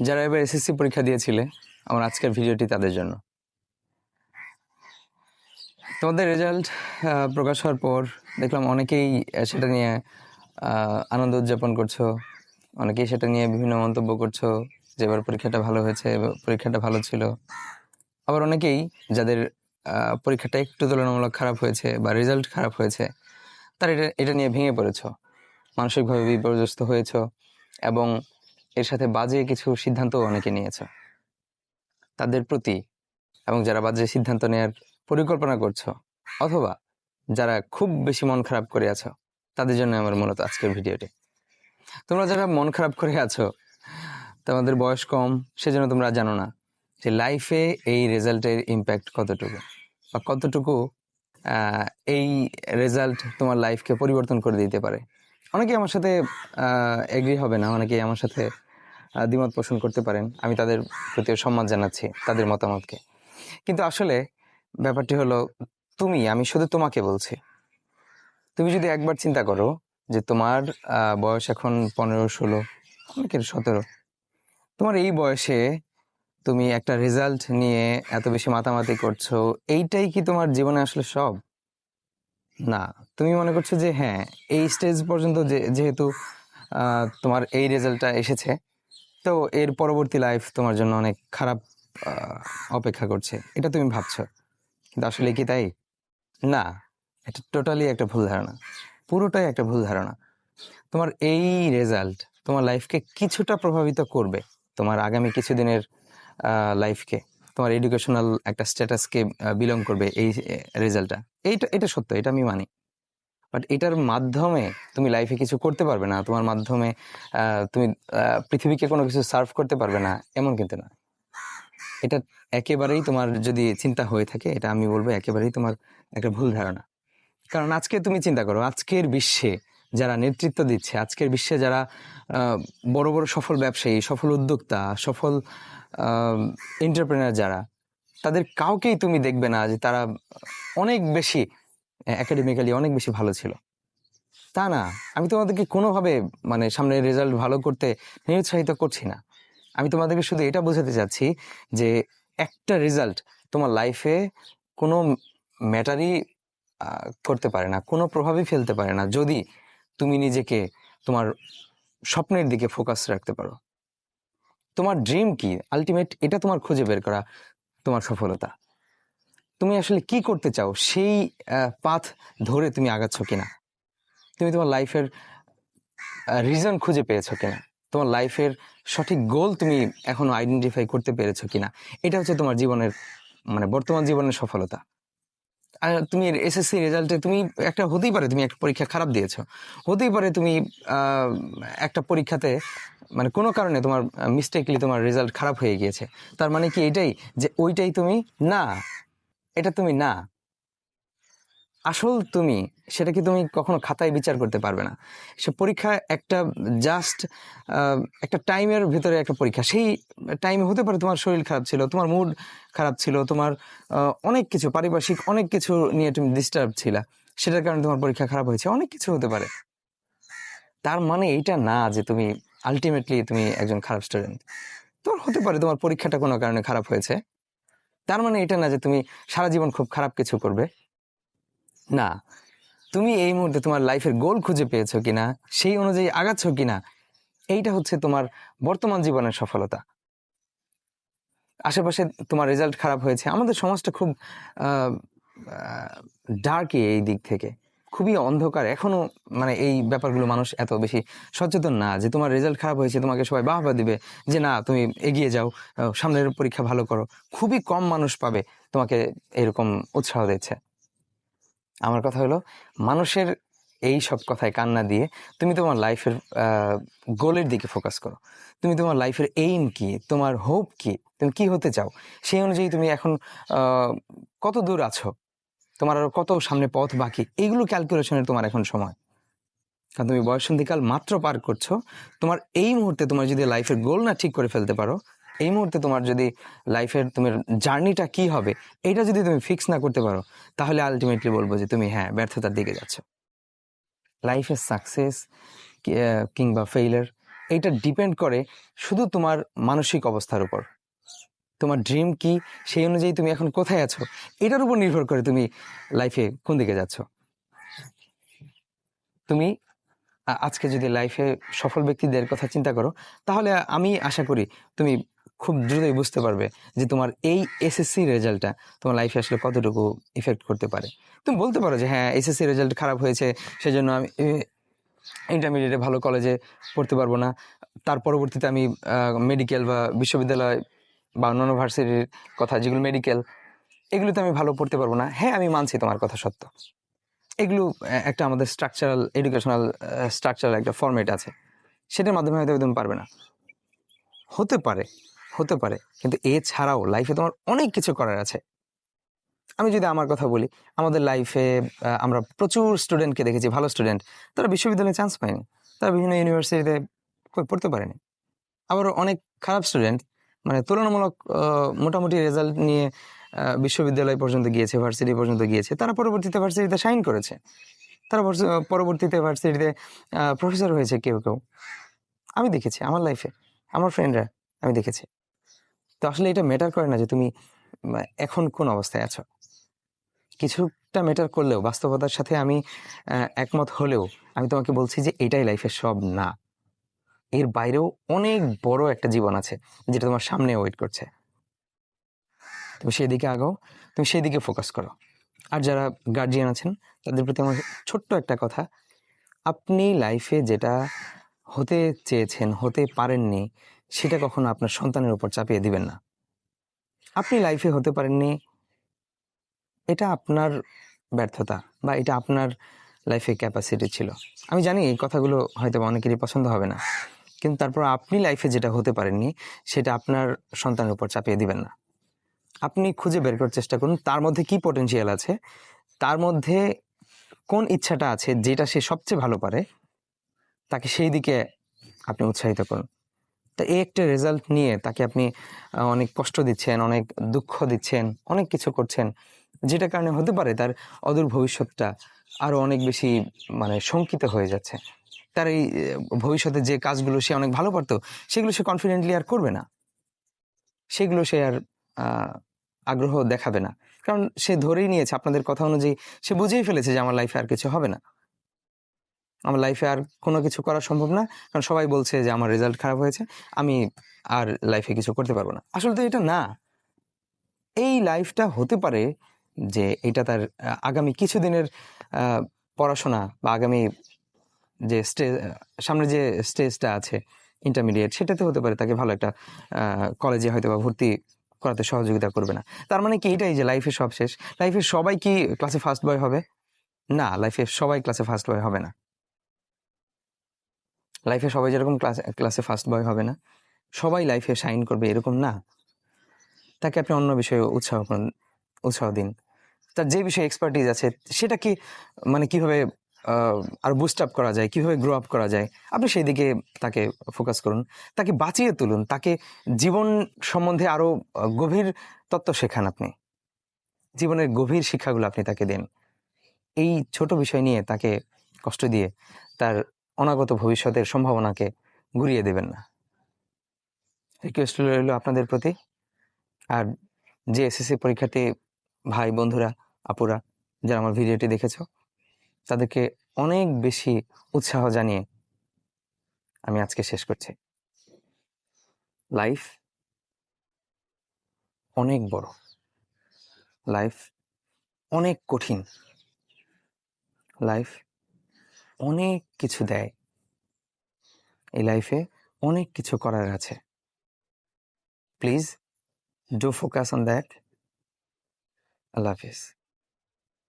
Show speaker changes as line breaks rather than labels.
যারা এবার এসএসসি পরীক্ষা দিয়েছিলে, আমার আজকের ভিডিওটি তাদের জন্য। তোমাদের রেজাল্ট প্রকাশ হওয়ার পর দেখলাম অনেকেই সেটা নিয়ে আনন্দ উদযাপন করছো, অনেকেই সেটা নিয়ে বিভিন্ন মন্তব্য করছো যে এবার পরীক্ষাটা ভালো হয়েছে, পরীক্ষাটা ভালো ছিল। আবার অনেকেই যাদের পরীক্ষাটা একটু তুলনামূলক খারাপ হয়েছে বা রেজাল্ট খারাপ হয়েছে, তারা এটা নিয়ে ভেঙে পড়েছ, মানসিকভাবে বিপর্যস্ত হয়েছ এবং এর সাথে বাজে কিছু সিদ্ধান্তও অনেকে নিয়েছ। তাদের প্রতি এবং যারা বাজে সিদ্ধান্ত নেওয়ার পরিকল্পনা করছো অথবা যারা খুব বেশি মন খারাপ করে আছো, তাদের জন্য আমার মূলত আজকের ভিডিওটি। তোমরা যারা মন খারাপ করে আছো, তোমাদের বয়স কম, সেজন্য তোমরা জানো না যে লাইফে এই রেজাল্টের ইম্প্যাক্ট কতটুকু বা কতটুকু এই রেজাল্ট তোমার লাইফকে পরিবর্তন করে দিতে পারে। অনেকেই আমার সাথে এগ্রি হবে না, অনেকেই আমার সাথে দ্বিমত পোষণ করতে পারেন, আমি তাদের প্রতি সম্মান জানাচ্ছি তাদের মতামতকে। কিন্তু আসলে ব্যাপারটি হলো, আমি শুধু তোমাকে বলছি, তুমি যদি একবার চিন্তা করো যে তোমার বয়স এখন 15-16, অনেকের 17, তোমার এই বয়সে তুমি একটা রেজাল্ট নিয়ে এত বেশি মাতামাতি করছো, এইটাই কি তোমার জীবনে আসলে সব? না, তুমি মনে করছো যে হ্যাঁ, এই স্টেজ পর্যন্ত যেহেতু তোমার এই রেজাল্টটা এসেছে, তো এর পরবর্তী লাইফ তোমার জন্য অনেক খারাপ অপেক্ষা করছে, এটা তুমি ভাবছো। কিন্তু আসলে কি তাই? না, এটা টোটালি একটা ভুল ধারণা, পুরোটাই একটা ভুল ধারণা। তোমার এই রেজাল্ট তোমার লাইফকে কিছুটা প্রভাবিত করবে, তোমার আগামী কিছুদিনের লাইফকে, তোমার এডুকেশনাল একটা স্ট্যাটাসকে বিলং করবে এই রেজাল্টটা। এটা সত্য, এটা আমি মানি। বাট এটার মাধ্যমে তুমি লাইফে কিছু করতে পারবে না, তোমার মাধ্যমে তুমি পৃথিবীকে কোনো কিছু সার্ভ করতে পারবে না, এমন কিন্তু না। এটা একেবারেই তোমার যদি চিন্তা হয়ে থাকে, এটা আমি বলবো একেবারেই তোমার একটা ভুল ধারণা। কারণ আজকে তুমি চিন্তা করো, আজকের বিশ্বে যারা নেতৃত্ব দিচ্ছে, আজকের বিশ্বে যারা বড় বড় সফল ব্যবসায়ী, সফল উদ্যোক্তা, সফল এন্টারপ্রেনার যারা, তাদের কাউকেই তুমি দেখবে না যে তারা অনেক বেশি একাডেমিক্যালি অনেক বেশি ভালো ছিল। তা না, আমি তোমাদেরকে কোনোভাবে সামনের রেজাল্ট ভালো করতে নিরুৎসাহিত করছি না। আমি তোমাদেরকে শুধু এটা বোঝাতে চাচ্ছি যে একটা রেজাল্ট তোমার লাইফে কোনো ম্যাটারই করতে পারে না, কোনো প্রভাবই ফেলতে পারে না, যদি তুমি নিজেকে তোমার স্বপ্নের দিকে ফোকাস রাখতে পারো। তোমার ড্রিম কি আলটিমেট, এটা তোমার খুঁজে বের করা তোমার সফলতা। তুমি আসলে কি করতে চাও, সেই পাথ ধরে তুমি আগাচ্ছ কিনা, তুমি তোমার লাইফের রিজন খুঁজে পেয়েছো কিনা, তোমার লাইফের সঠিক গোল তুমি এখনো আইডেন্টিফাই করতে পেরেছো কিনা, এটা হচ্ছে তোমার জীবনের বর্তমান জীবনের সফলতা। আর তুমি এসএসসি রেজাল্টে তুমি একটা, হতেই পারে তুমি একটা পরীক্ষা খারাপ দিয়েছো, হতেই পারে তুমি একটা পরীক্ষাতে কোনো কারণে তোমার মিস্টেকলি তোমার রেজাল্ট খারাপ হয়ে গিয়েছে। তার মানে কি এটাই যে ওইটাই তুমি? না, এটা তুমি না। আসল তুমি, সেটা কি তুমি কখনো খাতায় বিচার করতে পারবে না। সে পরীক্ষা একটা জাস্ট একটা টাইমের ভিতরে একটা পরীক্ষা। সেই টাইমে হতে পারে তোমার শরীর খারাপ ছিল, তোমার মুড খারাপ ছিল, তোমার অনেক কিছু পারিপার্শ্বিক অনেক কিছু নিয়ে তুমি ডিস্টার্ব ছিলা, সেটার কারণে তোমার পরীক্ষা খারাপ হয়েছে, অনেক কিছু হতে পারে। তার মানে এইটা না যে তুমি আলটিমেটলি তুমি একজন খারাপ স্টুডেন্ট। তোমার হতে পারে তোমার পরীক্ষাটা কোনো কারণে খারাপ হয়েছে, তার মানে এটা না যে তুমি সারা জীবন খুব খারাপ কিছু করবে। না, তুমি এই মুহূর্তে তোমার লাইফের গোল খুঁজে পেয়েছো কিনা, সেই অনুযায়ী আগাচ্ছ কিনা, এইটা হচ্ছে তোমার বর্তমান জীবনের সফলতা। আশেপাশে তোমার রেজাল্ট খারাপ হয়েছে, আমাদের সমাজটা খুব ডার্কি, এই দিক থেকে খুবই অন্ধকার এখনো। এই ব্যাপারগুলো মানুষ এত বেশি সচেতন না যে তোমার রেজাল্ট খারাপ হয়েছে তোমাকে সবাই বাহবা দিবে, যে না তুমি এগিয়ে যাও, সামনের পরীক্ষা ভালো করো। খুবই কম মানুষ পাবে তোমাকে এরকম উৎসাহ দিচ্ছে। আমার কথা হলো, মানুষের এই সব কথায় কান্না দিয়ে তুমি তোমার লাইফের গোলের দিকে ফোকাস করো। তুমি তোমার লাইফের এইম কি, তোমার হোপ কি, তুমি কি হতে চাও, সেই অনুযায়ী তুমি এখন কত দূর আছো, তোমার আরো কত সামনে পথ বাকি, এইগুলো ক্যালকুলেশনের তোমার এখন সময়। কারণ তুমি বয়ঃসন্ধিকাল মাত্র পার করছো। তোমার এই মুহূর্তে তোমার যদি লাইফের গোল না ঠিক করে ফেলতে পারো, এই মুহূর্তে তোমার যদি লাইফের তোমার জার্নিটা কি হবে এটা যদি তুমি ফিক্স না করতে পারো, তাহলে আলটিমেটলি বলবো যে তুমি ব্যর্থতার দিকে যাচ্ছ। লাইফের সাকসেস কিংবা ফেইলার এইটা ডিপেন্ড করে শুধু তোমার মানসিক অবস্থার উপর। তোমার ড্রিম কি, সেই অনুযায়ী তুমি এখন কোথায় আছো, এটার উপর নির্ভর করে তুমি লাইফে কোন দিকে যাচ্ছ। তুমি আজকে যদি লাইফে সফল ব্যক্তিদের কথা চিন্তা করো, তাহলে আমি আশা করি তুমি খুব দ্রুতই বুঝতে পারবে যে তোমার এই এসএসসি রেজাল্টটা তোমার লাইফে আসলে কতটুকু ইফেক্ট করতে পারে। তুমি বলতে পারো যে হ্যাঁ, এসএসসি রেজাল্ট খারাপ হয়েছে, সেজন্য আমি ইন্টারমিডিয়েটে ভালো কলেজে পড়তে পারবো না, তার পরবর্তীতে আমি মেডিকেল বা বিশ্ববিদ্যালয় বা অন্যান্য ভার্সিটির কথা যেগুলো মেডিকেল, এগুলোতে আমি ভালো পড়তে পারবো না। হ্যাঁ, আমি মানছি তোমার কথা সত্য, এগুলো একটা আমাদের স্ট্রাকচারাল এডুকেশনাল স্ট্রাকচারাল একটা ফরম্যাট আছে, সেটার মাধ্যমে হয়তো তুমি পারবে না। হতে পারে, হতে পারে, কিন্তু এছাড়াও লাইফে তোমার অনেক কিছু করার আছে। আমি যদি আমার কথা বলি, আমাদের লাইফে আমরা প্রচুর স্টুডেন্টকে দেখেছি, ভালো স্টুডেন্ট, তারা বিশ্ববিদ্যালয়ে চান্স পায়নি, তারা বিভিন্ন ইউনিভার্সিটিতে পড়তে পারেনি। আবার অনেক খারাপ স্টুডেন্ট, মানে তুলনামূলক মোটামুটি রেজাল্ট নিয়ে বিশ্ববিদ্যালয় পর্যন্ত গিয়েছে, ভার্সিটি পর্যন্ত গিয়েছে, তারা পরবর্তীতে ভার্সিটিতে শাইন করেছে, তারা পরবর্তীতে ভার্সিটিতে প্রফেসর হয়েছে কেউ কেউ। আমি দেখেছি আমার লাইফে, আমার ফ্রেন্ডরা, আমি দেখেছি। তো আসলে এটা ম্যাটার করে না যে তুমি এখন কোন অবস্থায় আছো। কিছুটা ম্যাটার করলেও, বাস্তবতার সাথে আমি একমত হলেও, আমি তোমাকে বলছি যে এটাই লাইফের সব না। এর বাইরেও অনেক বড় একটা জীবন আছে যেটা তোমার সামনে ওয়েট করছে। তুমি সেই দিকে আগাও, তুমি সেই দিকে ফোকাস করো। আর যারা গার্জিয়ান আছেন, তাদের প্রতি আমার ছোট্ট একটা কথা, আপনি লাইফে যেটা হতে চেয়েছেন, হতে পারেননি, সেটা কখনো আপনার সন্তানের উপর চাপিয়ে দিবেন না। আপনি লাইফে হতে পারেননি, এটা আপনার ব্যর্থতা বা এটা আপনার লাইফে ক্যাপাসিটি ছিল। আমি জানি এই কথাগুলো হয়তো অনেকেরই পছন্দ হবে না, কিন্তু তারপর আপনি লাইফে যেটা হতে পারেননি, সেটা আপনার সন্তানের উপর চাপিয়ে দিবেন না। আপনি খুঁজে বের করার চেষ্টা করুন তার মধ্যে কি পটেনশিয়াল আছে, তার মধ্যে কোন ইচ্ছাটা আছে যেটা সে সবচেয়ে ভালো পারে, তাকে সেই দিকে আপনি উৎসাহিত করুন। তা এই একটা রেজাল্ট নিয়ে তাকে আপনি অনেক কষ্ট দিচ্ছেন, অনেক দুঃখ দিচ্ছেন, অনেক কিছু করছেন, যেটা কারণে হতে পারে তার অদূর ভবিষ্যৎটা আরো অনেক বেশি মানে শঙ্কিত হয়ে যাচ্ছে। তার এই ভবিষ্যতে যে কাজগুলো সে অনেক ভালো পারতো, সেগুলো সে কনফিডেন্টলি আর করবে না, সেগুলো সে আর আগ্রহ দেখাবে না, কারণ সে ধরেই নিয়েছে আপনাদের কথা অনুযায়ী, সে বুঝেই ফেলেছে যে আমার লাইফে আর কিছু হবে না, আমার লাইফে আর কোনো কিছু করা সম্ভব না, কারণ সবাই বলছে যে আমার রেজাল্ট খারাপ হয়েছে, আমি আর লাইফে কিছু করতে পারবো না। আসলে তো এটা না। এই লাইফটা হতে পারে যে এটা তার আগামী কিছুদিনের পড়াশোনা বা আগামী যে সামনে যে স্টেজটা আছে ইন্টারমিডিয়েট, সেটাতে হতে পারে তাকে ভালো একটা কলেজে হয়তো বা ভর্তি করাতে সহযোগিতা করবে না। তার মানে কি এটাই যে লাইফে সব শেষ? লাইফে সবাই কি ক্লাসে ফার্স্ট বয় হবে? না, লাইফে সবাই ক্লাসে ফার্স্ট বয় হবে না। লাইফে সবাই যেরকম ক্লাসে ফার্স্ট বয় হবে না, সবাই লাইফে শাইন করবে এরকম না। তাকে আপনি অন্য বিষয়ে উৎসাহ দিন। তার যে বিষয়ে এক্সপার্টিজ আছে সেটাকে মানে কিভাবে আর বুস্ট আপ করা যায়, কিভাবে গ্রো আপ করা যায়, আপনি সেই দিকে তাকে ফোকাস করুন। তাকে বাঁচিয়ে তুলুন, তাকে জীবন সম্বন্ধে আরো গভীর তত্ত্ব শেখান। আপনি জীবনের গভীর শিক্ষাগুলো আপনি তাকে দেন। এই ছোট বিষয় নিয়ে তাকে কষ্ট দিয়ে তার অনাগত ভবিষ্যতের সম্ভাবনাকে ঘুরিয়ে দেবেন না। রিকোয়েস্ট রইল আপনাদের প্রতি। আর যে এসএসসি পরীক্ষার্থী ভাই বন্ধুরা, আপুরা, যারা আমার ভিডিওটি দেখেছো, তাদেরকে অনেক বেশি উৎসাহ জানিয়ে আমি আজকে শেষ করছি। লাইফ অনেক বড়, লাইফ অনেক কঠিন, লাইফ অনেক কিছু দেয়, এই লাইফে অনেক কিছু করার আছে। Please do focus on that. Allah Hafiz.